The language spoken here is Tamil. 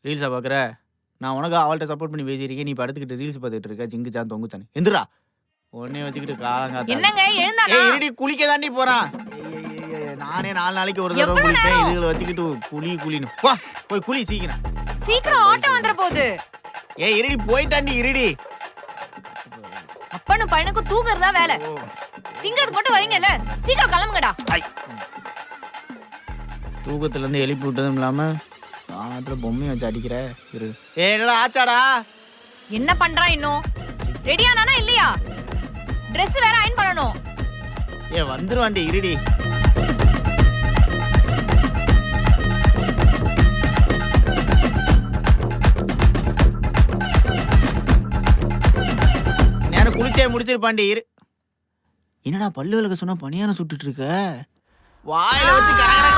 ரீல்ஸா பாக்குற? நான் உனக்கு அவள்கிட்ட சப்போர்ட் பண்ணி பேசியிருக்கேன், நீ படுத்துக்கிட்டு ரீல்ஸ் பார்த்துட்டு இருக்க. ஜிங்கு சான் தொங்கு சான் எந்திரா. உடனே வச்சுக்கிட்டு காலங்காத்தா. என்னங்க எழுந்தானா? ஏய் இருடி, குளிக்க தாண்டி போறான். நானே 4 நாளைக்கு ஒரு தடவை குளிப்பேன், இதுகளை வச்சுக்கிட்டு குளின்னு வா, போய் குளி சீக்கிரம். சீக்கிரம் ஆட்டோ வந்துற போகுது. ஏய் இருடி, போயிட்டாண்டி இருடி. அப்பனும் பையனுக்கும் தூக்குறதா வேலை, திங்கிறதுக்கு மட்டும் வரீங்கல்ல, சீக்கிரம் கிளம்புங்கடா. தூக்கத்துல இருந்து எழுப்பி விட்டதும் இல்லாம ஆத்துல பொம்மையை வச்சு அடிக்கிற. இரு. ஏய் என்னடா ஆச்சாடா? என்ன பண்றான் இன்னும்? ரெடியானானா இல்லையா? Dress வேற அயன் பண்ணனும். ஏய் வந்துருவாண்டி இருடி. நான் குளிச்சே முடிச்சிருப்பாண்டி இரு. என்னடா பல்லு விளக்க சொன்னா பணியாரம் சுட்டுட்டு இருக்க? வாயில வச்சு கரகர